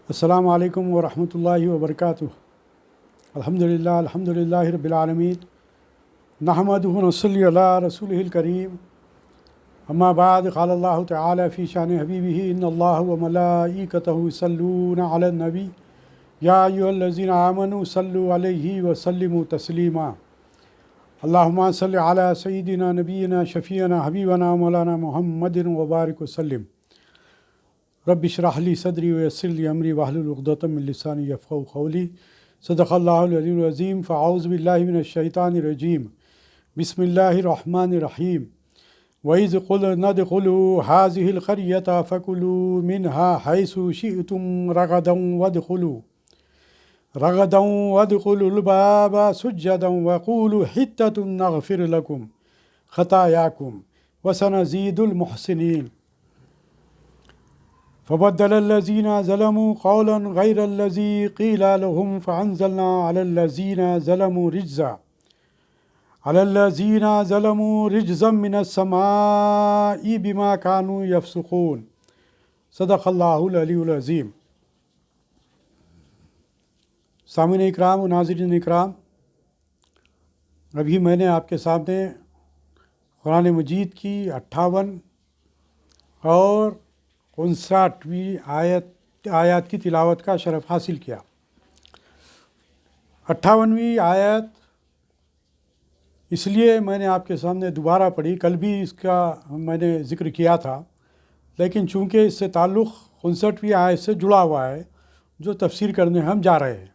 السلام علیکم ورحمۃ اللہ وبرکاتہ۔ الحمدللہ رب العالمین، نحمدہ ونصلی علی رسولہ الکریم، اما بعد، قال اللہ تعالی فی شان حبیبہ ان اللہ وملائکتہ یصلون علی النبی یا ایھا الذین آمنوا صلوا علیہ وسلموا تسلیما۔ اللہم صل علی سیدنا نبینا شفیعنا حبیبنا مولانا محمد وبارک وسلم۔ رب اشرح لی صدری ویسر لی امری واحلل عقدۃ من لسانی یفقہوا قولی۔ صدق اللہ العلی العظیم۔ فاعوذ باللہ من الشیطان الرجیم، بسم اللہ الرحمن الرحیم۔ وَإِذْ قُلْنَا ادْخُلُوا هَٰذِهِ الْقَرْيَةَ فَكُلُوا مِنْهَا حَيْثُ شِئْتُمْ رَغَدًا وَادْخُلُوا الْبَابَ سُجَّدًا وَقُولُوا حِطَّةٌ نَغْفِرْ لَكُمْ خَطَايَاكُمْ وَسَنَزِيدُ الْمُحْسِنِينَ۔ فبدل الذين ظلموا قولا غير الذي قيل لهم فأنزلنا على الذين ظلموا رجزا من السماء بما كانوا يفسقون۔ صدق اللہ العلی العظیم۔ سامعین اکرام و ناظرین اکرام، ابھی میں نے آپ کے سامنے قرآن مجید کی 58 اور 59ویں آیات کی تلاوت کا شرف حاصل کیا۔ 58ویں آیت اس لیے میں نے آپ کے سامنے دوبارہ پڑھی، کل بھی اس کا میں نے ذکر کیا تھا، لیکن چونکہ اس سے تعلق 59ویں آیت سے جڑا ہوا ہے جو تفسیر کرنے ہم جا رہے ہیں۔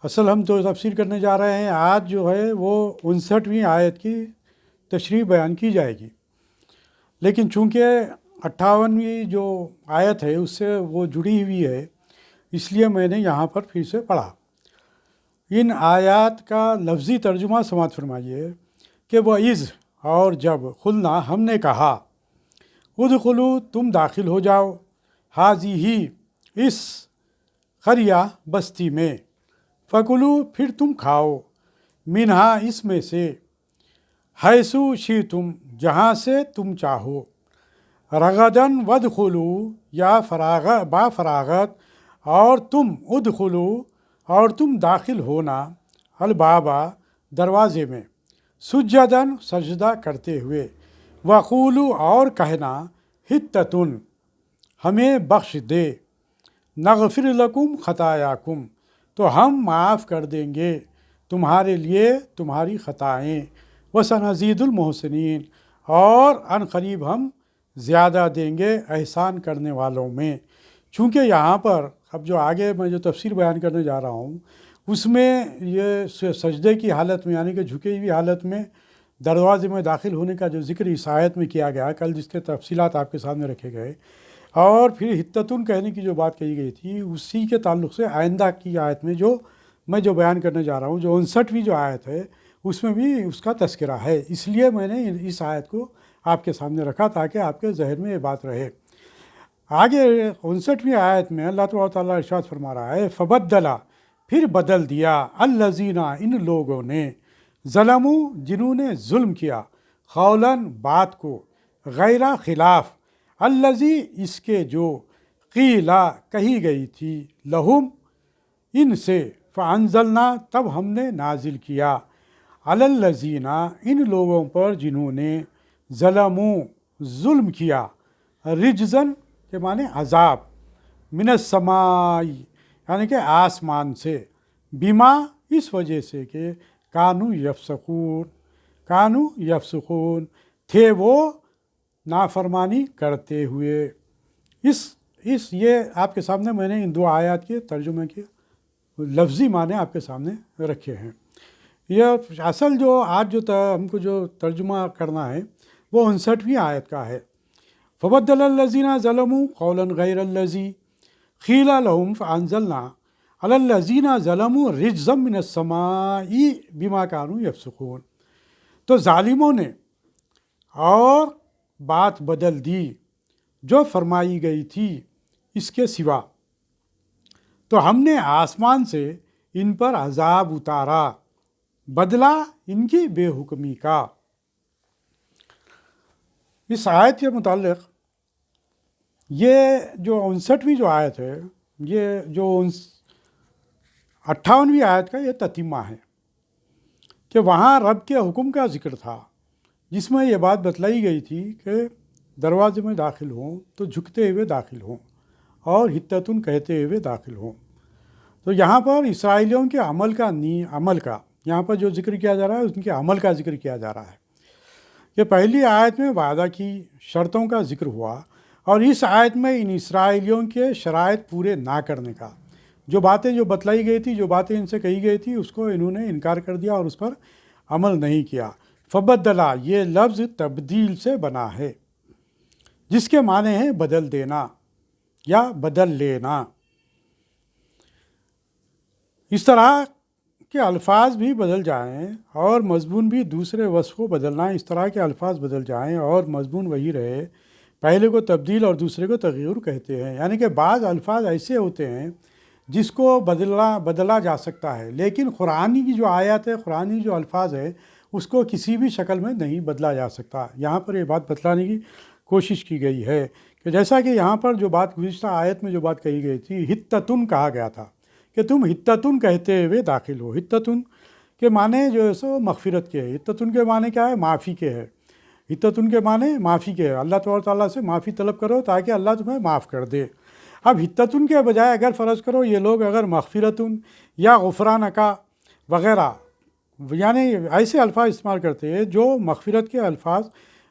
اصل ہم تو تفسیر کرنے جا رہے ہیں، آج جو ہے وہ 59ویں آیت کی تشریح بیان کی جائے گی، لیکن چونکہ 58ویں جو آیت ہے اس سے وہ جڑی ہوئی ہے، اس لیے میں نے یہاں پر پھر سے پڑھا۔ ان آیات کا لفظی ترجمہ سماعت فرمائیے کہ وہ اذ، اور جب، قلنا، ہم نے کہا، ادخلوا، تم داخل ہو جاؤ، ہذہ، اس، قریہ، بستی میں، فکلوا، پھر تم کھاؤ، منہا، اس میں سے، حیث شئتم، جہاں سے تم چاہو، رغداً وادخلوا، یا با فراغت، اور تم، ادخلوا، اور تم داخل ہونا، البابا، دروازے میں، سجداً، سجدہ کرتے ہوئے، وقولوا، اور کہنا، حطۃ، ہمیں بخش دے، نغفر لکم خطایاکم، تو ہم معاف کر دیں گے تمہارے لیے تمہاری خطائیں، وسنزید المحسنین، اور عن قریب ہم زیادہ دیں گے احسان کرنے والوں میں۔ چونکہ یہاں پر اب جو آگے میں جو تفسیر بیان کرنے جا رہا ہوں اس میں یہ سجدے کی حالت میں، یعنی کہ جھکے ہوئی حالت میں دروازے میں داخل ہونے کا جو ذکر اس آیت میں کیا گیا، کل جس کے تفصیلات آپ کے سامنے رکھے گئے، اور پھر حطۃ کہنے کی جو بات کہی گئی تھی، اسی کے تعلق سے آئندہ کی آیت میں جو میں بیان کرنے جا رہا ہوں، جو 59ویں جو آیت ہے اس میں بھی اس کا تذکرہ ہے۔ اس لیے میں نے اس آیت کو آپ کے سامنے رکھا تاکہ آپ کے ذہن میں یہ بات رہے۔ آگے 59ویں آیت میں اللہ تبارک و تعالیٰ ارشاد فرما رہا ہے، فبدلا، پھر بدل دیا، الذین، ان لوگوں نے، ظلموا، جنہوں نے ظلم کیا، قولاً، بات کو، غیر، خلاف، الذی، اس کے جو، قیلا، کہی گئی تھی، لہم، ان سے، فانزلنا، تب ہم نے نازل کیا، علی الذین، ان لوگوں پر جنہوں نے، ظلموا، ظلم کیا، رجزن، کے معنی عذاب، من السماء، یعنی کہ آسمان سے، بما، اس وجہ سے کہ، کانو یفسقون، تھے وہ نافرمانی کرتے ہوئے۔ یہ آپ کے سامنے میں نے ان دو آیات کے ترجمے کے لفظی معنی آپ کے سامنے رکھے ہیں۔ یہ اصل جو آج جو ہم کو جو ترجمہ کرنا ہے وہ 59ویں آیت کا ہے۔ فبدل الذین ظلموا قولا غیر الذی قیل لهم فانزلنا علی الذین ظلموا رجزا من السماء بما كانوا یفسقون۔ تو ظالموں نے اور بات بدل دی جو فرمائی گئی تھی اس کے سوا، تو ہم نے آسمان سے ان پر عذاب اتارا، بدلہ ان کی بے حکمی کا۔ اس آیت کے متعلق یہ جو 59ویں جو آیت ہے یہ جو 58ویں آیت کا یہ تتمہ ہے کہ وہاں رب کے حکم کا ذکر تھا، جس میں یہ بات بتلائی گئی تھی کہ دروازے میں داخل ہوں تو جھکتے ہوئے داخل ہوں اور حتتن کہتے ہوئے داخل ہوں۔ تو یہاں پر اسرائیلیوں کے عمل کا یہاں پر جو ذکر کیا جا رہا ہے ان کے عمل کا ذکر کیا جا رہا ہے کہ پہلی آیت میں وعدہ کی شرطوں کا ذکر ہوا، اور اس آیت میں ان اسرائیلیوں کے شرائط پورے نہ کرنے کا، جو باتیں جو بتلائی گئی تھی، جو باتیں ان سے کہی گئی تھی، اس کو انہوں نے انکار کر دیا اور اس پر عمل نہیں کیا۔ فبدلا، یہ لفظ تبدیل سے بنا ہے، جس کے معنی ہے بدل دینا یا بدل لینا۔ اس طرح کے الفاظ بھی بدل جائیں اور مضمون بھی دوسرے وصف کو بدلنا، اس طرح کے الفاظ بدل جائیں اور مضمون وہی رہے، پہلے کو تبدیل اور دوسرے کو تغیر کہتے ہیں۔ یعنی کہ بعض الفاظ ایسے ہوتے ہیں جس کو بدلا جا سکتا ہے، لیکن قرآنی کی جو آیات ہے، قرآنی جو الفاظ ہے، اس کو کسی بھی شکل میں نہیں بدلا جا سکتا۔ یہاں پر یہ بات بتلانے کی کوشش کی گئی ہے کہ جیسا کہ یہاں پر جو بات گزشتہ آیت میں جو بات کہی گئی تھی، حتتن کہا گیا تھا کہ تم حتتن کہتے ہوئے داخل ہو۔ حتتن کے معنی جو ہے سو مغفرت کے ہے۔ حتتن کے معنی کیا ہے؟ معافی کے ہے۔ حتتن کے معنی معافی کے ہے، اللہ تبارک تعالیٰ سے معافی طلب کرو تاکہ اللہ تمہیں معاف کر دے۔ اب حتتن کے بجائے اگر فرض کرو یہ لوگ اگر مغفرتن یا غفرانکا وغیرہ یعنی ایسے الفاظ استعمال کرتے ہیں جو مغفرت کے الفاظ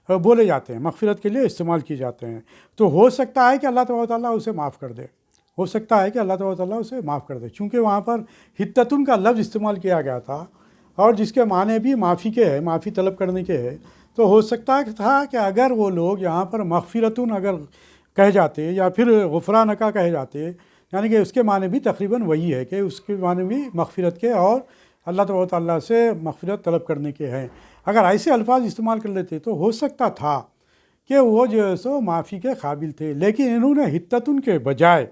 بولے جاتے ہیں، مغفرت کے لیے استعمال کیے جاتے ہیں، تو ہو سکتا ہے کہ اللہ تبارک تعالیٰ اسے معاف کر دے، ہو سکتا ہے کہ اللہ تبارک تعالیٰ اسے معاف کر دے، چونکہ وہاں پر حتتن کا لفظ استعمال کیا گیا تھا اور جس کے معنی بھی معافی کے ہے، معافی طلب کرنے کے ہے، تو ہو سکتا تھا کہ اگر وہ لوگ یہاں پر مغفرتن اگر کہہ جاتے یا پھر غفرانکا کہے جاتے، یعنی کہ اس کے معنی بھی تقریباً وہی ہے کہ اس کے معنی بھی مغفرت کے اور اللہ تبارک تعالیٰ سے مغفرت طلب کرنے کے ہیں۔ اگر ایسے الفاظ استعمال کر لیتے تو ہو سکتا تھا کہ وہ جو ہے سو معافی کے قابل تھے، لیکن انہوں نے حتتن کے بجائے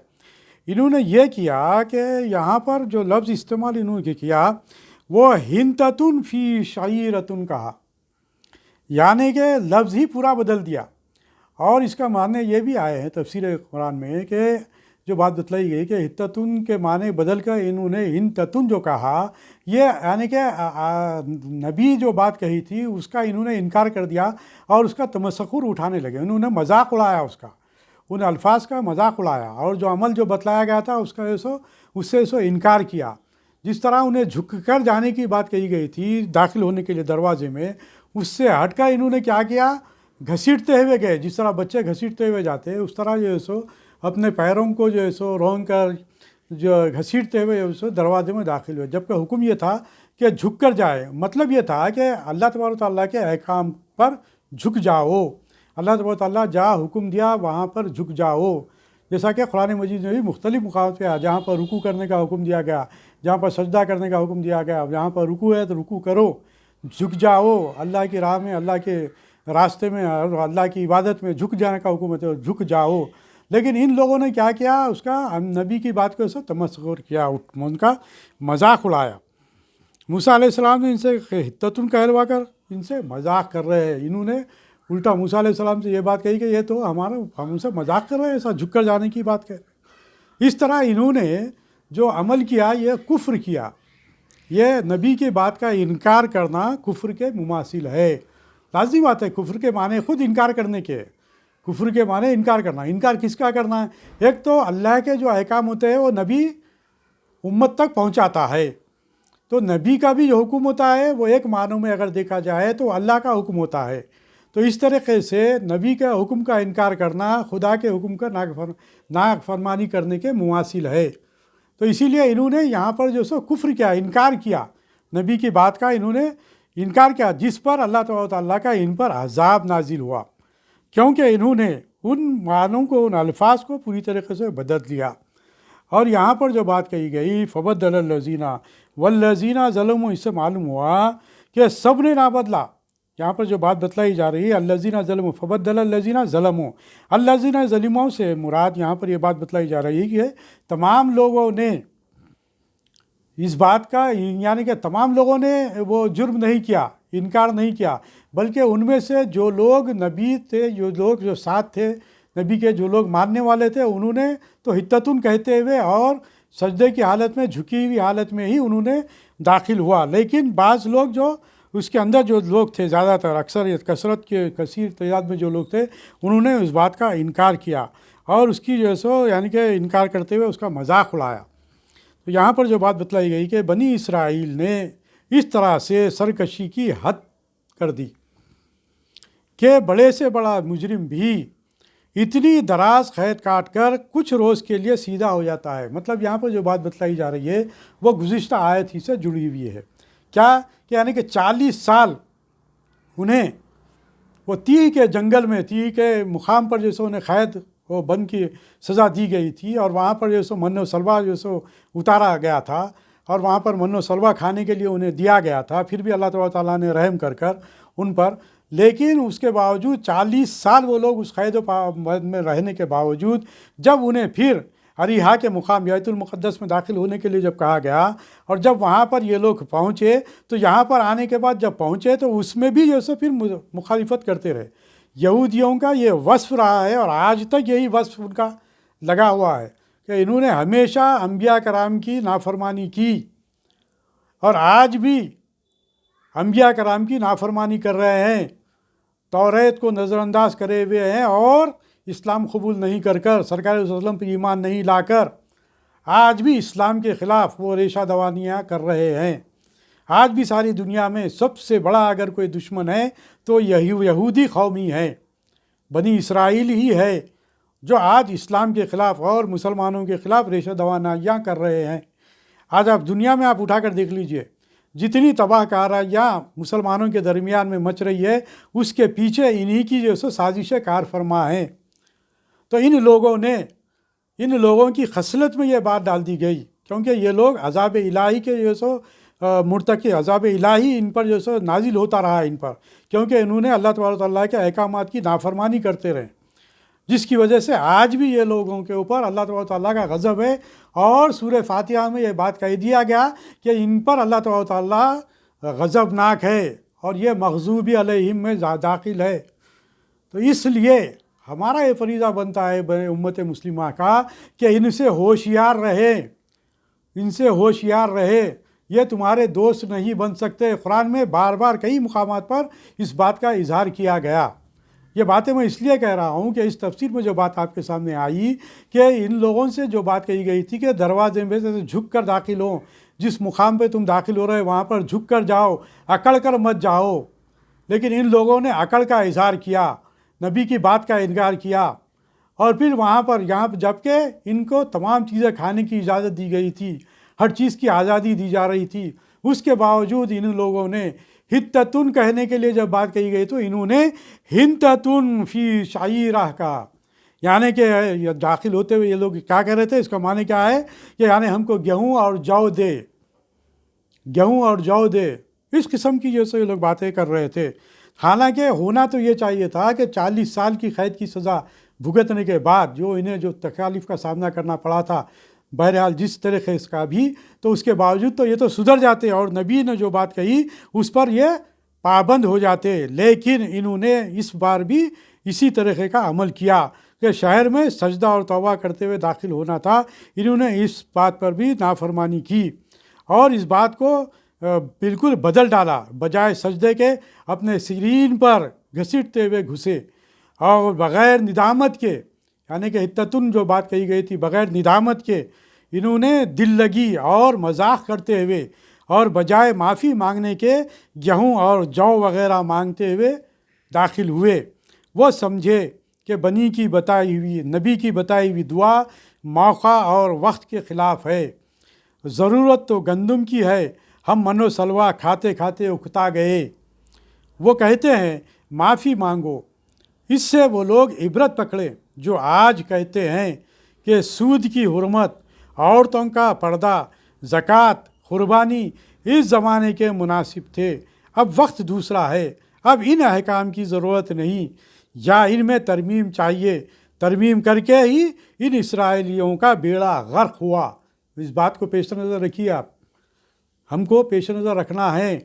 انہوں نے یہ کیا کہ یہاں پر جو لفظ استعمال انہوں نے کیا وہ ہنتتن فی شعیرتن کہا، یعنی کہ لفظ ہی پورا بدل دیا۔ اور اس کا معنی یہ بھی آئے ہیں تفسیر قرآن میں کہ جو بات بتلائی گئی کہ حتتن کے معنی بدل کر انہوں نے ہنتتن جو کہا، یہ یعنی کہ نبی جو بات کہی تھی اس کا انہوں نے انکار کر دیا اور اس کا تمسخر اٹھانے لگے، انہوں نے مذاق اڑایا، اس کا ان الفاظ کا مذاق اڑایا، اور جو عمل جو بتلایا گیا تھا اس کا اس سے انکار کیا۔ جس طرح انہیں جھک کر جانے کی بات کہی گئی تھی داخل ہونے کے لیے دروازے میں، اس سے ہٹ کر انہوں نے کیا کیا؟ گھسیٹتے ہوئے گئے، جس طرح بچے گھسیٹتے ہوئے جاتے ہیں اس طرح جو ہے سو اپنے پیروں کو جو ہے سو رونگ کر جو گھسیٹتے ہوئے دروازے میں داخل ہوئے، جبکہ حکم یہ تھا کہ جھک کر جائے۔ مطلب یہ تھا کہ اللہ تبارک تعالیٰ کے احکام پر جھک جاؤ، اللہ تبارک تعالیٰ جہاں حکم دیا وہاں پر جھک جاؤ، جیسا کہ قرآن مجید میں بھی مختلف مقامات پہ جہاں پر رکوع کرنے کا حکم دیا گیا، جہاں پر سجدہ کرنے کا حکم دیا گیا، جہاں پر رکوع ہے تو رکوع کرو، جھک جاؤ، اللہ کی راہ میں، اللہ کے راستے میں اور اللہ کی عبادت میں جھک جانے کا حکم ہے تو جھک جاؤ۔ لیکن ان لوگوں نے کیا کیا؟ اس کا نبی کی بات کو تمسخر کیا، ان کا مذاق اڑایا۔ موسیٰ علیہ السلام نے ان سے حتتن کہلوا کر ان سے مذاق کر رہے ہیں، انہوں نے الٹا موسیٰ علیہ السلام سے یہ بات کہی کہ یہ تو ہم ان سے مذاق کر رہے ہیں، ایسا جھک کر جانے کی بات کہہ رہے ہیں۔ اس طرح انہوں نے جو عمل کیا یہ کفر کیا، یہ نبی کی بات کا انکار کرنا کفر کے مماثل ہے۔ لازمی بات ہے، کفر کے معنی خود انکار کرنے کے، کفر کے معنی انکار کرنا۔ انکار کس کا کرنا ہے؟ ایک تو اللہ کے جو احکام ہوتے ہیں وہ نبی امت تک پہنچاتا ہے، تو نبی کا بھی جو حکم ہوتا ہے وہ ایک معنوں میں اگر دیکھا جائے تو اللہ کا حکم ہوتا ہے، تو اس طریقے سے نبی کے حکم کا انکار کرنا خدا کے حکم کا نافرمانی کرنے کے مماثل ہے۔ تو اسی لیے انہوں نے یہاں پر جو سو کفر کیا، انکار کیا، نبی کی بات کا انہوں نے انکار کیا، جس پر اللہ تبارک تعالیٰ کا ان پر عذاب نازل ہوا، کیونکہ انہوں نے ان معنوں کو، ان الفاظ کو پوری طریقے سے بدل دیا۔ اور یہاں پر جو بات کہی گئی فبدل الذین والذین ظلموا، اس سے معلوم ہوا کہ سب نے نہ بدلا۔ یہاں پر جو بات بتلائی جا رہی ہے الذین ظلموا، فبدل الذین ظلموا، الذین ظلموا سے مراد یہاں پر یہ بات بتلائی جا رہی ہے کہ تمام لوگوں نے اس بات کا، یعنی کہ تمام لوگوں نے وہ جرم نہیں کیا، انکار نہیں کیا، بلکہ ان میں سے جو لوگ نبی تھے، جو لوگ جو ساتھ تھے نبی کے جو لوگ ماننے والے تھے انہوں نے تو حتتن کہتے ہوئے اور سجدے کی حالت میں جھکی ہوئی حالت میں ہی انہوں نے داخل ہوا، لیکن بعض لوگ جو اس کے اندر جو لوگ تھے زیادہ تر اکثر کثرت کے کثیر تعداد میں جو لوگ تھے انہوں نے اس بات کا انکار کیا اور اس کی جو سو یعنی کہ انکار کرتے ہوئے اس کا مذاق اڑایا۔ تو یہاں پر جو بات بتلائی گئی کہ بنی اسرائیل نے اس طرح سے سرکشی کی حد کر دی کہ بڑے سے بڑا مجرم بھی اتنی دراز قید کاٹ کر کچھ روز کے لیے سیدھا ہو جاتا ہے۔ مطلب یہاں پر جو بات بتلائی جا رہی ہے وہ گزشتہ آیت ہی سے جڑی ہوئی ہے، کیا کہ یعنی کہ 40 سال انہیں وہ تیہ کے جنگل میں تیہ کے مقام پر جیسے انہیں قید وہ بند کی سزا دی گئی تھی اور وہاں پر جو سو من و سلوا جو سو اتارا گیا تھا اور وہاں پر من و سلوا کھانے کے لیے انہیں دیا گیا تھا، پھر بھی اللہ تعالیٰ نے رحم کر ان پر، لیکن اس کے باوجود 40 سال وہ لوگ اس قید و بند میں رہنے کے باوجود جب انہیں پھر اریحا کے مقام بیت المقدس میں داخل ہونے کے لیے جب کہا گیا اور جب وہاں پر یہ لوگ پہنچے تو یہاں پر آنے کے بعد جب پہنچے تو اس میں بھی جیسے پھر مخالفت کرتے رہے۔ یہودیوں کا یہ وصف رہا ہے اور آج تک یہی وصف ان کا لگا ہوا ہے کہ انہوں نے ہمیشہ انبیاء کرام کی نافرمانی کی اور آج بھی انبیاء کرام کی نافرمانی کر رہے ہیں، توریت کو نظر انداز کرے ہوئے ہیں اور اسلام قبول نہیں کر سرکار صلی اللہ علیہ وسلم پر ایمان نہیں لا کر آج بھی اسلام کے خلاف وہ ریشہ دوانیاں کر رہے ہیں۔ آج بھی ساری دنیا میں سب سے بڑا اگر کوئی دشمن ہے تو یہودی قومی ہے، بنی اسرائیل ہی ہے جو آج اسلام کے خلاف اور مسلمانوں کے خلاف ریشہ دوانیاں کر رہے ہیں۔ آج آپ دنیا میں آپ اٹھا کر دیکھ لیجئے، جتنی تباہ کاریاں مسلمانوں کے درمیان میں مچ رہی ہے اس کے پیچھے انہی کی جو سو سازشیں کار فرما ہیں۔ تو ان لوگوں کی خصلت میں یہ بات ڈال دی گئی کیونکہ یہ لوگ عذاب الہی کے جو سو مرتکب، عذاب الہی ان پر جو سو نازل ہوتا رہا ان پر، کیونکہ انہوں نے اللہ تبارک و تعالیٰ کے احکامات کی نافرمانی کرتے رہے، جس کی وجہ سے آج بھی یہ لوگوں کے اوپر اللہ تبارک و تعالیٰ کا غضب ہے۔ اور سورہ فاتحہ میں یہ بات کہہ دیا گیا کہ ان پر اللہ تبارک و تعالیٰ غضبناک ہے اور یہ مغضوب علیہم میں داخل ہے۔ تو اس لیے ہمارا یہ فریضہ بنتا ہے امت مسلمہ کا کہ ان سے ہوشیار رہے، یہ تمہارے دوست نہیں بن سکتے۔ قرآن میں بار بار کئی مقامات پر اس بات کا اظہار کیا گیا۔ یہ باتیں میں اس لیے کہہ رہا ہوں کہ اس تفسیر میں جو بات آپ کے سامنے آئی کہ ان لوگوں سے جو بات کہی گئی تھی کہ دروازے میں سے جھک کر داخل ہوں، جس مقام پہ تم داخل ہو رہے وہاں پر جھک کر جاؤ، اکڑ کر مت جاؤ، لیکن ان لوگوں نے اکڑ کا اظہار کیا، نبی کی بات کا انکار کیا اور پھر وہاں پر جبکہ ان کو تمام چیزیں کھانے کی اجازت دی گئی تھی، ہر چیز کی آزادی دی جا رہی تھی، اس کے باوجود ان لوگوں نے حتتن کہنے کے لیے جب بات کہی گئی تو انہوں نے ہنتتن فی شعیرہ کہا، یعنی کہ داخل ہوتے ہوئے یہ لوگ کیا کہہ رہے تھے، اس کا معنی کیا ہے کہ یعنی ہم کو گیہوں اور جو دے، اس قسم کی جیسے یہ لوگ باتیں کر رہے تھے۔ حالانکہ ہونا تو یہ چاہیے تھا کہ 40 سال کی قید کی سزا بھگتنے کے بعد جو انہیں جو تکالیف کا سامنا کرنا پڑا تھا، بہرحال جس طریقے اس کا بھی، تو اس کے باوجود تو یہ تو سدھر جاتے اور نبی نے جو بات کہی اس پر یہ پابند ہو جاتے، لیکن انہوں نے اس بار بھی اسی طریقے کا عمل کیا کہ شہر میں سجدہ اور توبہ کرتے ہوئے داخل ہونا تھا، انہوں نے اس بات پر بھی نافرمانی کی اور اس بات کو بالکل بدل ڈالا، بجائے سجدے کے اپنے سرین پر گھسیٹتے ہوئے گھسے اور بغیر ندامت کے، یعنی کہ حتتن جو بات کہی گئی تھی بغیر ندامت کے انہوں نے دل لگی اور مذاق کرتے ہوئے اور بجائے معافی مانگنے کے گیہوں اور جو وغیرہ مانگتے ہوئے داخل ہوئے۔ وہ سمجھے کہ نبی کی بتائی ہوئی دعا موقع اور وقت کے خلاف ہے، ضرورت تو گندم کی ہے، ہم من و سلوا کھاتے کھاتے اکتا گئے۔ وہ کہتے ہیں معافی مانگو، اس سے وہ لوگ عبرت پکڑیں جو آج کہتے ہیں کہ سود کی حرمت، عورتوں کا پردہ، زکوٰۃ، قربانی اس زمانے کے مناسب تھے، اب وقت دوسرا ہے، اب ان احکام کی ضرورت نہیں یا ان میں ترمیم چاہیے، ترمیم کر کے ہی ان اسرائیلیوں کا بیڑا غرق ہوا۔ اس بات کو پیش نظر رکھیے آپ، ہم کو پیش نظر رکھنا ہے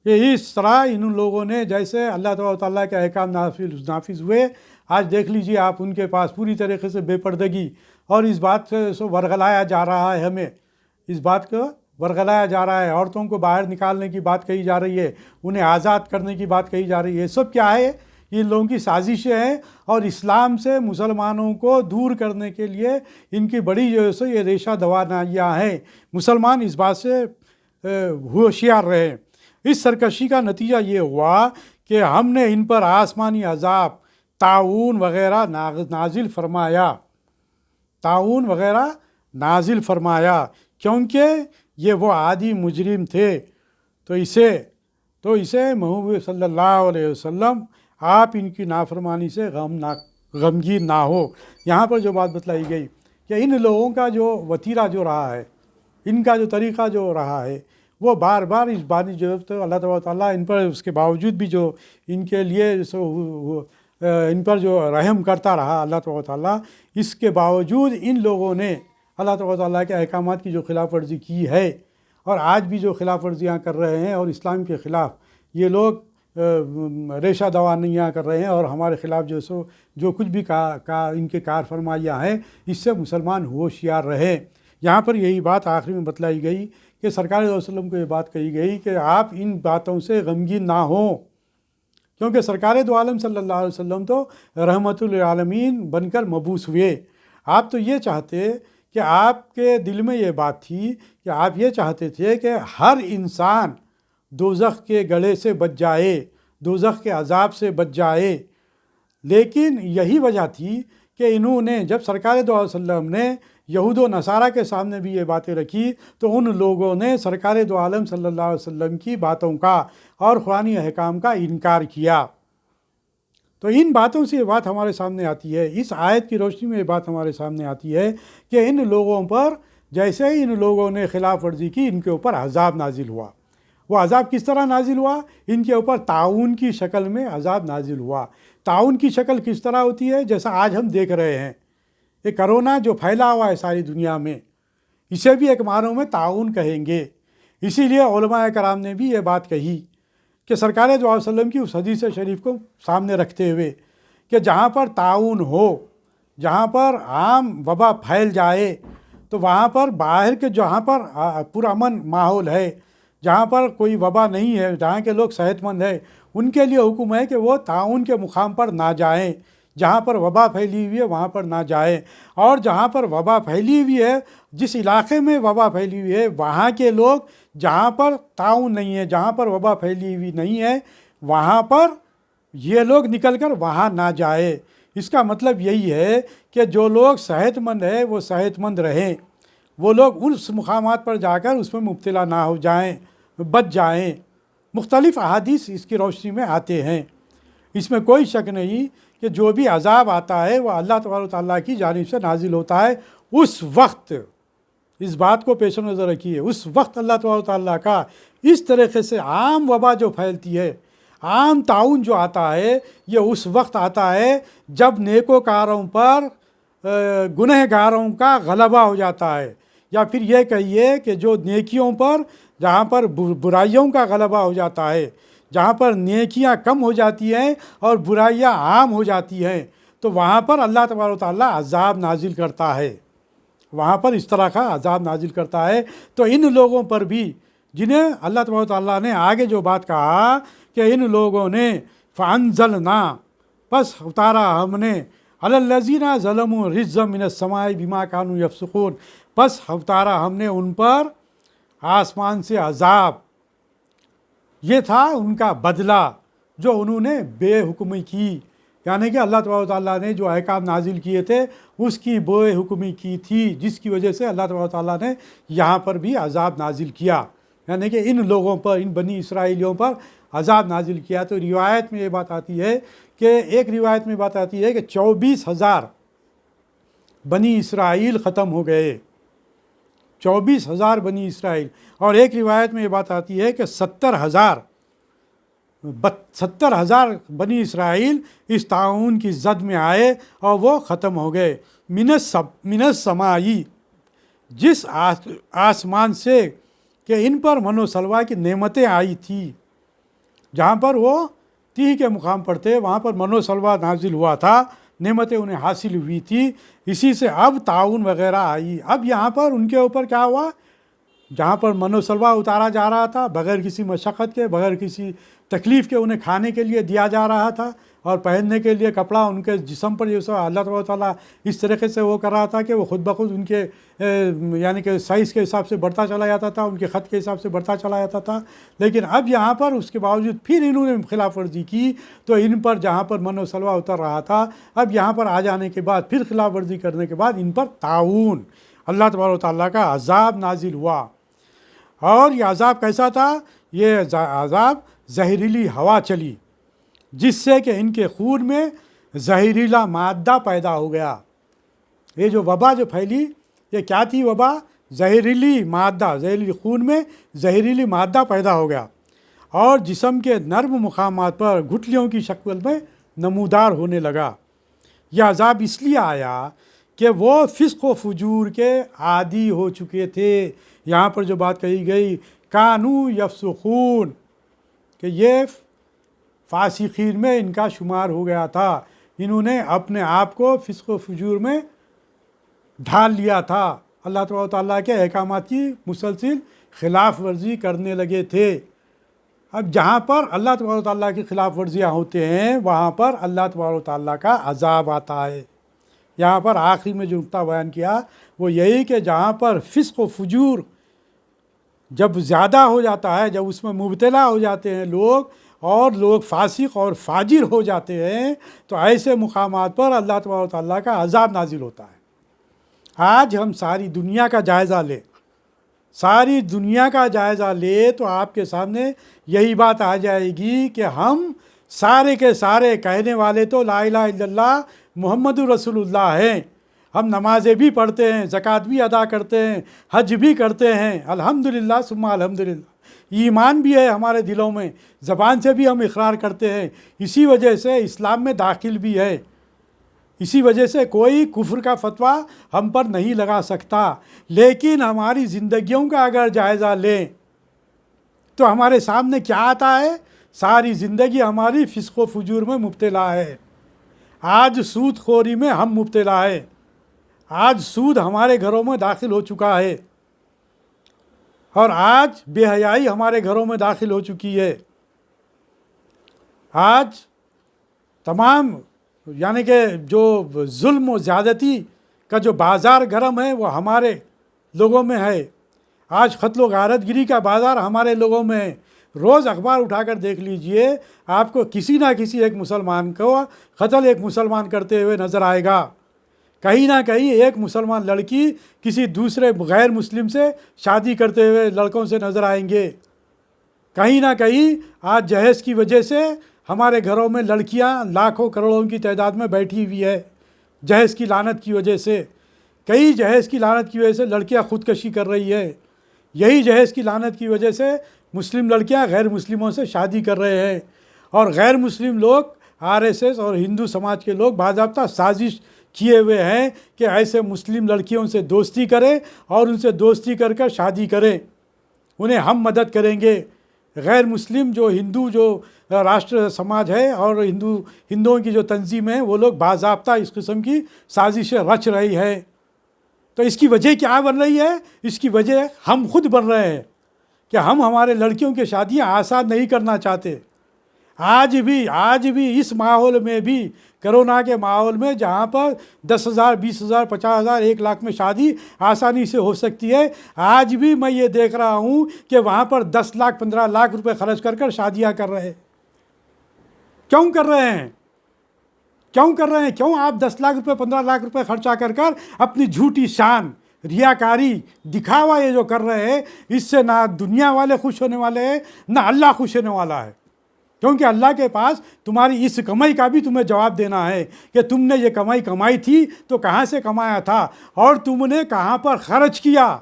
کہ اس طرح ان لوگوں نے جیسے اللہ تبارک و تعالیٰ کے احکام نافذ ہوئے، آج دیکھ لیجیے آپ ان کے پاس پوری طریقے سے بے پردگی، اور اس بات سے ورغلایا جا رہا ہے، ہمیں اس بات کو ورغلایا جا رہا ہے، عورتوں کو باہر نکالنے کی بات کہی جا رہی ہے، انہیں آزاد کرنے کی بات کہی جا رہی ہے۔ سب کیا ہے؟ یہ لوگوں کی سازشیں ہیں، اور اسلام سے مسلمانوں کو دور کرنے کے لیے ان کی بڑی جو ہے یہ ریشہ دوانیاں ہیں۔ مسلمان اس بات سے ہوشیار رہے۔ اس سرکشی کا نتیجہ یہ ہوا کہ ہم نے ان پر آسمانی عذاب، طاعون وغیرہ نازل فرمایا، طاعون وغیرہ نازل فرمایا، کیونکہ یہ وہ عادی مجرم تھے۔ تو اسے محبوب صلی اللہ علیہ وسلم آپ ان کی نافرمانی سے غمگین نہ ہو۔ یہاں پر جو بات بتلائی گئی کہ ان لوگوں کا جو وتیرہ جو رہا ہے، ان کا جو طریقہ جو رہا ہے، وہ بار بار اس بانی جو تو اللہ تبارک و تعالیٰ ان پر اس کے باوجود بھی جو ان کے لیے ان پر جو رحم کرتا رہا اللہ تبارک و تعالیٰ، اس کے باوجود ان لوگوں نے اللہ تبارک و تعالیٰ کے احکامات کی جو خلاف ورزی کی ہے، اور آج بھی جو خلاف ورزیاں کر رہے ہیں، اور اسلام کے خلاف یہ لوگ ریشہ دوانیاں کر رہے ہیں، اور ہمارے خلاف جو کچھ بھی ان کے کار فرمائیاں ہیں، اس سے مسلمان ہوشیار رہے۔ یہاں پر یہی بات آخری میں بتلائی گئی کہ سرکار صلی اللہ علیہ وسلم کو یہ بات کہی گئی کہ آپ ان باتوں سے غمگین نہ ہوں، کیونکہ سرکار دو عالم صلی اللہ علیہ وسلم تو رحمت للعالمین بن کر مبعوث ہوئے۔ آپ تو یہ چاہتے کہ آپ کے دل میں یہ بات تھی کہ آپ یہ چاہتے تھے کہ ہر انسان دوزخ کے گڑھے سے بچ جائے، دوزخ کے عذاب سے بچ جائے، لیکن یہی وجہ تھی کہ انہوں نے جب سرکار دو علیہ وسلم نے یہود و نصارہ کے سامنے بھی یہ باتیں رکھی، تو ان لوگوں نے سرکار دو عالم صلی اللہ علیہ وسلم کی باتوں کا اور قرآنی احکام کا انکار کیا۔ تو ان باتوں سے یہ بات ہمارے سامنے آتی ہے، اس آیت کی روشنی میں یہ بات ہمارے سامنے آتی ہے کہ ان لوگوں پر جیسے ہی ان لوگوں نے خلاف ورزی کی، ان کے اوپر عذاب نازل ہوا۔ وہ عذاب کس طرح نازل ہوا؟ ان کے اوپر طاعون کی شکل میں عذاب نازل ہوا۔ طاعون کی شکل کس طرح ہوتی ہے؟ جیسا آج ہم دیکھ رہے ہیں، یہ کرونا جو پھیلا ہوا ہے ساری دنیا میں، اسے بھی ایک معنوں میں طاعون کہیں گے۔ اسی لیے علماء کرام نے بھی یہ بات کہی کہ سرکار دو علیہ وسلم کی اس حدیث شریف کو سامنے رکھتے ہوئے کہ جہاں پر طاعون ہو، جہاں پر عام وبا پھیل جائے، تو وہاں پر باہر کے جہاں پر پرامن ماحول ہے، جہاں پر کوئی وبا نہیں ہے، جہاں کے لوگ صحت مند ہیں، ان کے لیے حکم ہے کہ وہ طاعون کے مقام پر نہ جائیں، جہاں پر وبا پھیلی ہوئی ہے وہاں پر نہ جائیں۔ اور جہاں پر وبا پھیلی ہوئی ہے، جس علاقے میں وبا پھیلی ہوئی ہے، وہاں کے لوگ جہاں پر طاعون نہیں ہے، جہاں پر وبا پھیلی ہوئی نہیں ہے، وہاں پر یہ لوگ نکل کر وہاں نہ جائے۔ اس کا مطلب یہی ہے کہ جو لوگ صحت مند ہیں وہ صحت مند رہیں، وہ لوگ اس مقامات پر جا کر اس میں مبتلا نہ ہو جائیں، بچ جائیں۔ مختلف احادیث اس کی روشنی میں آتے ہیں، اس میں کوئی شک نہیں کہ جو بھی عذاب آتا ہے وہ اللہ تبارک و تعالیٰ کی جانب سے نازل ہوتا ہے۔ اس وقت اس بات کو پیش نظر رکھیے، اس وقت اللہ تبارک و تعالیٰ کا اس طریقے سے عام وبا جو پھیلتی ہے، عام طاعون جو آتا ہے، یہ اس وقت آتا ہے جب نیکوکاروں پر گنہگاروں کا غلبہ ہو جاتا ہے، یا پھر یہ کہیے کہ جو نیکیوں پر جہاں پر برائیوں کا غلبہ ہو جاتا ہے، جہاں پر نیکیاں کم ہو جاتی ہیں اور برائیاں عام ہو جاتی ہیں، تو وہاں پر اللہ تبارک و تعالیٰ عذاب نازل کرتا ہے، وہاں پر اس طرح کا عذاب نازل کرتا ہے۔ تو ان لوگوں پر بھی جنہیں اللہ تبارک و تعالیٰ نے آگے جو بات کہا کہ ان لوگوں نے فَأَنزَلْنَا، پس اتارا ہم نے عَلَى الَّذِينَ ظَلَمُوا رِجْزًا مِنَ السَّمَاءِ بِمَا كَانُوا يَفْسُقُونَ، پس اتارا ہم نے ان پر آسمان سے عذاب، یہ تھا ان کا بدلہ جو انہوں نے بے حکمی کی، یعنی کہ اللہ تبارک و تعالیٰ نے جو احکام نازل کیے تھے اس کی بے حکمی کی تھی، جس کی وجہ سے اللہ تبارک و تعالیٰ نے یہاں پر بھی عذاب نازل کیا، یعنی کہ ان لوگوں پر، ان بنی اسرائیلیوں پر عذاب نازل کیا۔ تو روایت میں یہ بات آتی ہے کہ ایک روایت میں بات آتی ہے کہ 24,000 بنی اسرائیل ختم ہو گئے، 24,000 بنی اسرائیل، اور ایک روایت میں یہ بات آتی ہے کہ 70,000 بنی اسرائیل اس طاعون کی زد میں آئے اور وہ ختم ہو گئے۔ من السمائی، جس آسمان سے کہ ان پر من و سلوہ کی نعمتیں آئی تھی، جہاں پر وہ تیہ کے مقام پر تھے، وہاں پر من و سلوہ نازل ہوا تھا، نعمتیں انہیں حاصل ہوئی تھی، اسی سے اب تعاون وغیرہ آئی۔ اب یہاں پر ان کے اوپر کیا ہوا، جہاں پر من و سلوہ اتارا جا رہا تھا بغیر کسی مشقت کے، بغیر کسی تکلیف کے، انہیں کھانے کے لیے دیا جا رہا تھا اور پہننے کے لیے کپڑا ان کے جسم پر جو سا اللہ تبارک و تعالیٰ اس طریقے سے وہ کر رہا تھا کہ وہ خود بخود ان کے یعنی کہ سائز کے حساب سے بڑھتا چلا جاتا تھا، ان کے خط کے حساب سے بڑھتا چلا جاتا تھا۔ لیکن اب یہاں پر اس کے باوجود پھر انہوں نے خلاف ورزی کی، تو ان پر جہاں پر من و سلوہ اتر رہا تھا، اب یہاں پر آ جانے کے بعد پھر خلاف ورزی کرنے کے بعد ان پر تعاون، اللہ تبارک و تعالیٰ کا عذاب نازل ہوا۔ اور یہ عذاب کیسا تھا؟ یہ عذاب زہریلی ہوا چلی، جس سے کہ ان کے خون میں زہریلا مادہ پیدا ہو گیا۔ یہ جو وبا جو پھیلی، یہ کیا تھی وبا؟ زہریلی مادہ، زہریلی خون میں زہریلی مادہ پیدا ہو گیا اور جسم کے نرم مقامات پر گٹھلیوں کی شکل میں نمودار ہونے لگا۔ یہ عذاب اس لیے آیا کہ وہ فسق و فجور کے عادی ہو چکے تھے۔ یہاں پر جو بات کہی گئی کانو یفسقون، کہ یہ فاسقین میں ان کا شمار ہو گیا تھا، انہوں نے اپنے آپ کو فسق و فجور میں ڈھال لیا تھا، اللہ تبارک و تعالیٰ کے احکامات کی مسلسل خلاف ورزی کرنے لگے تھے۔ اب جہاں پر اللہ تبارک و تعالیٰ کی خلاف ورزیاں ہوتے ہیں وہاں پر اللہ تبارک و تعالیٰ کا عذاب آتا ہے۔ یہاں پر آخری میں جو نقطہ بیان کیا وہ یہی کہ جہاں پر فسق و فجور جب زیادہ ہو جاتا ہے، جب اس میں مبتلا ہو جاتے ہیں لوگ، اور لوگ فاسق اور فاجر ہو جاتے ہیں، تو ایسے مقامات پر اللہ تبارک و تعالیٰ کا عذاب نازل ہوتا ہے۔ آج ہم ساری دنیا کا جائزہ لیں، ساری دنیا کا جائزہ لے تو آپ کے سامنے یہی بات آ جائے گی کہ ہم سارے کے سارے کہنے والے تو لا الہ الا اللہ محمد رسول اللہ ہیں، ہم نمازیں بھی پڑھتے ہیں، زکوٰۃ بھی ادا کرتے ہیں، حج بھی کرتے ہیں، الحمدللہ ثم الحمدللہ، ایمان بھی ہے ہمارے دلوں میں، زبان سے بھی ہم اقرار کرتے ہیں، اسی وجہ سے اسلام میں داخل بھی ہے، اسی وجہ سے کوئی کفر کا فتویٰ ہم پر نہیں لگا سکتا۔ لیکن ہماری زندگیوں کا اگر جائزہ لیں تو ہمارے سامنے کیا آتا ہے؟ ساری زندگی ہماری فسق و فجور میں مبتلا ہے۔ آج سود خوری میں ہم مبتلا ہے، آج سود ہمارے گھروں میں داخل ہو چکا ہے، اور آج بے حیائی ہمارے گھروں میں داخل ہو چکی ہے۔ آج تمام یعنی کہ جو ظلم و زیادتی کا جو بازار گرم ہے وہ ہمارے لوگوں میں ہے۔ آج قتل و غارت گری کا بازار ہمارے لوگوں میں ہے۔ روز اخبار اٹھا کر دیکھ لیجئے، آپ کو کسی نہ کسی ایک مسلمان کو قتل ایک مسلمان کرتے ہوئے نظر آئے گا۔ کہیں نہ کہیں ایک مسلمان لڑکی کسی دوسرے غیر مسلم سے شادی کرتے ہوئے لڑکوں سے نظر آئیں گے۔ کہیں نہ کہیں آج جہیز کی وجہ سے ہمارے گھروں میں لڑکیاں لاکھوں کروڑوں کی تعداد میں بیٹھی ہوئی ہے، جہیز کی لعنت کی وجہ سے۔ کئی جہیز کی لعنت کی وجہ سے لڑکیاں خودکشی کر رہی ہے، یہی جہیز کی لعنت کی وجہ سے مسلم لڑکیاں غیر مسلموں سے شادی کر رہے ہیں، اور غیر مسلم لوگ RSS اور ہندو سماج کے لوگ باضابطہ سازش کیے ہوئے ہیں کہ ایسے مسلم لڑکیوں سے دوستی کریں اور ان سے دوستی کر کر شادی کریں، انہیں ہم مدد کریں گے۔ غیر مسلم جو ہندو جو راشٹر سماج ہے اور ہندوؤں کی جو تنظیم ہے وہ لوگ باضابطہ اس قسم کی سازشیں رچ رہی ہے۔ تو اس کی وجہ کیا بن رہی ہے؟ اس کی وجہ ہم خود بن رہے ہیں کہ ہم ہمارے لڑکیوں کی شادیاں آسان نہیں کرنا چاہتے۔ آج بھی اس ماحول میں بھی، کرونا کے ماحول میں، جہاں پر 10,000 20,000 50,000 1 لاکھ میں شادی آسانی سے ہو سکتی ہے، آج بھی میں یہ دیکھ رہا ہوں کہ وہاں پر 10 لاکھ 15 لاکھ روپے خرچ کر کر شادیاں کر رہے ہیں۔ کیوں کر رہے ہیں؟ کیوں آپ 10 لاکھ روپے 15 لاکھ روپے خرچہ کر کر اپنی جھوٹی شان، ریاکاری، دکھاوا یہ جو کر رہے ہیں، اس سے نہ دنیا والے خوش ہونے والے ہیں نہ اللہ خوش ہونے والا ہے، کیونکہ اللہ کے پاس تمہاری اس کمائی کا بھی تمہیں جواب دینا ہے کہ تم نے یہ کمائی تھی تو کہاں سے کمایا تھا اور تم نے کہاں پر خرچ کیا۔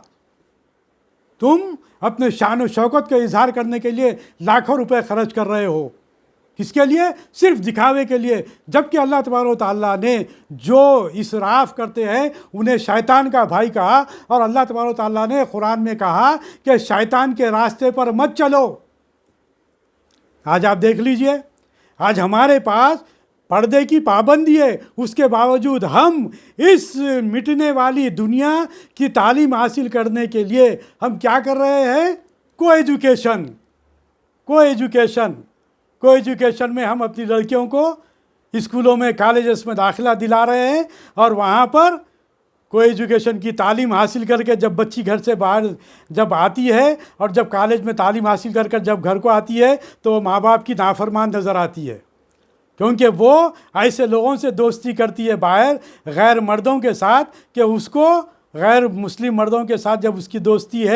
تم اپنے شان و شوکت کا اظہار کرنے کے لیے لاکھوں روپے خرچ کر رہے ہو، کس کے لیے؟ صرف دکھاوے کے لیے، جبکہ اللہ تبارک و تعالیٰ نے جو اسراف کرتے ہیں انہیں شیطان کا بھائی کہا، اور اللہ تبارک و تعالیٰ نے قرآن میں کہا کہ شیطان کے راستے پر مت چلو۔ آج آپ دیکھ لیجئے، آج ہمارے پاس پردے کی پابندی ہے، اس کے باوجود ہم اس مٹنے والی دنیا کی تعلیم حاصل کرنے کے لیے ہم کیا کر رہے ہیں؟ کو ایجوکیشن میں ہم اپنی لڑکیوں کو اسکولوں میں کالجز میں داخلہ دلا رہے ہیں، اور وہاں پر کو ایجوکیشن کی تعلیم حاصل کر کے جب بچی گھر سے باہر جب آتی ہے، اور جب کالج میں تعلیم حاصل کر کر جب گھر کو آتی ہے، تو وہ ماں باپ کی نافرمان نظر آتی ہے، کیونکہ وہ ایسے لوگوں سے دوستی کرتی ہے باہر غیر مردوں کے ساتھ، کہ اس کو غیر مسلم مردوں کے ساتھ جب اس کی دوستی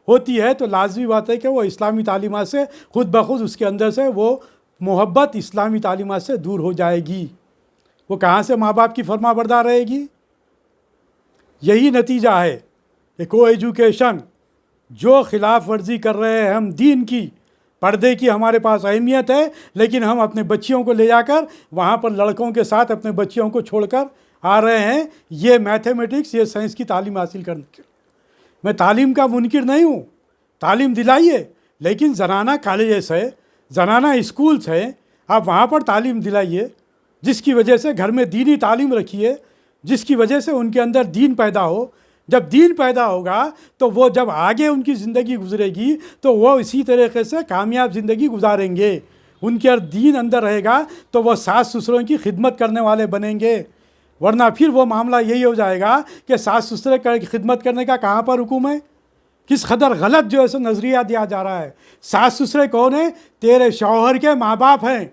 ہوتی ہے تو لازمی بات ہے کہ وہ اسلامی تعلیمات سے خود بخود اس کے اندر سے وہ محبت اسلامی تعلیمات سے دور ہو جائے گی۔ وہ کہاں سے ماں باپ کی فرما بردار رہے گی؟ یہی نتیجہ ہے کہ کو ایجوکیشن جو خلاف ورزی کر رہے ہیں ہم دین کی، پردے کی ہمارے پاس اہمیت ہے، لیکن ہم اپنے بچیوں کو لے جا کر وہاں پر لڑکوں کے ساتھ اپنے بچیوں کو چھوڑ کر آ رہے ہیں، یہ میتھمیٹکس، یہ سائنس کی تعلیم حاصل کرنے کے لیے۔ میں تعلیم کا منکر نہیں ہوں، تعلیم دلائیے، لیکن زنانہ کالجز ہے، زنانہ اسکولز ہیں، آپ وہاں پر تعلیم دلائیے، جس کی وجہ سے گھر میں دینی تعلیم رکھیے، جس کی وجہ سے ان کے اندر دین پیدا ہو۔ جب دین پیدا ہوگا تو وہ جب آگے ان کی زندگی گزرے گی تو وہ اسی طریقے سے کامیاب زندگی گزاریں گے۔ ان کے دین اندر رہے گا تو وہ ساس سسروں کی خدمت کرنے والے بنیں گے، ورنہ پھر وہ معاملہ یہی ہو جائے گا کہ ساس سسرے کی خدمت کرنے کا کہاں پر حکم ہے؟ کس قدر غلط جو ہے سو نظریہ دیا جا رہا ہے۔ ساس سسرے کون ہیں؟ تیرے شوہر کے ماں باپ ہیں،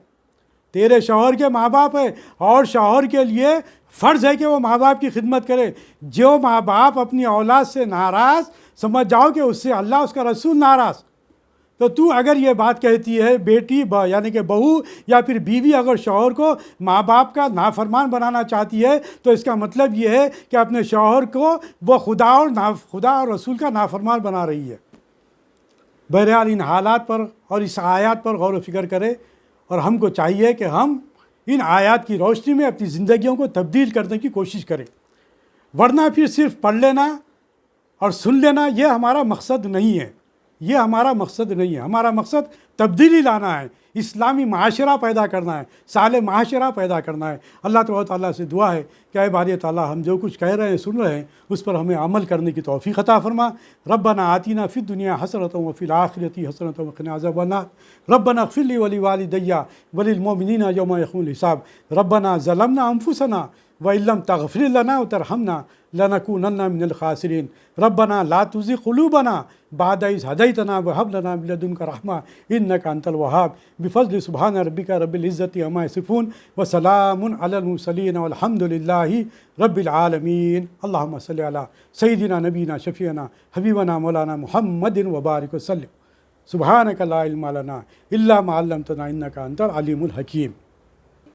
تیرے شوہر کے ماں باپ ہیں، اور شوہر کے لیے فرض ہے کہ وہ ماں باپ کی خدمت کرے۔ جو ماں باپ اپنی اولاد سے ناراض، سمجھ جاؤ کہ اس سے اللہ اس کا رسول ناراض۔ تو اگر یہ بات کہتی ہے بیٹی یعنی کہ بہو یا پھر بیوی اگر شوہر کو ماں باپ کا نافرمان بنانا چاہتی ہے تو اس کا مطلب یہ ہے کہ اپنے شوہر کو وہ خدا اور رسول کا نافرمان بنا رہی ہے۔ بہرحال ان حالات پر اور اس آیات پر غور و فکر کرے، اور ہم کو چاہیے کہ ہم ان آیات کی روشنی میں اپنی زندگیوں کو تبدیل کرنے کی کوشش کریں، ورنہ پھر صرف پڑھ لینا اور سن لینا یہ ہمارا مقصد نہیں ہے، یہ ہمارا مقصد نہیں ہے۔ ہمارا مقصد تبدیلی لانا ہے، اسلامی معاشرہ پیدا کرنا ہے، صالح معاشرہ پیدا کرنا ہے۔ اللہ تبارک و تعالیٰ سے دعا ہے کہ اے باری تعالیٰ، ہم جو کچھ کہہ رہے ہیں سن رہے ہیں اس پر ہمیں عمل کرنے کی توفیق عطا فرما۔ ربنا آتنا فی الدنیا حسنۃ وفی الآخرۃ حسنۃ وقنا عذاب النار۔ ربنا اغفر لی ولوالدی وللمؤمنین یوم یقوم الحساب۔ ربنا ظلمنا انفسنا وإن لم تغفر لنا وترحمنا لنكونن من الخاسرين۔ ربنا لا تزغ قلوبنا بعد إذ هديتنا وهب لنا من لدنك رحمة إنك أنت الوهاب۔ بفضل سبحان ربك رب العزة عما يصفون وسلام على المرسلين والحمد لله رب العالمين۔ اللهم صل على سيدنا نبينا شفيعنا حبيبنا مولانا محمد وبارك وسلم۔ سبحانك لا علم لنا إلا ما علمتنا إنك أنت العليم الحكيم۔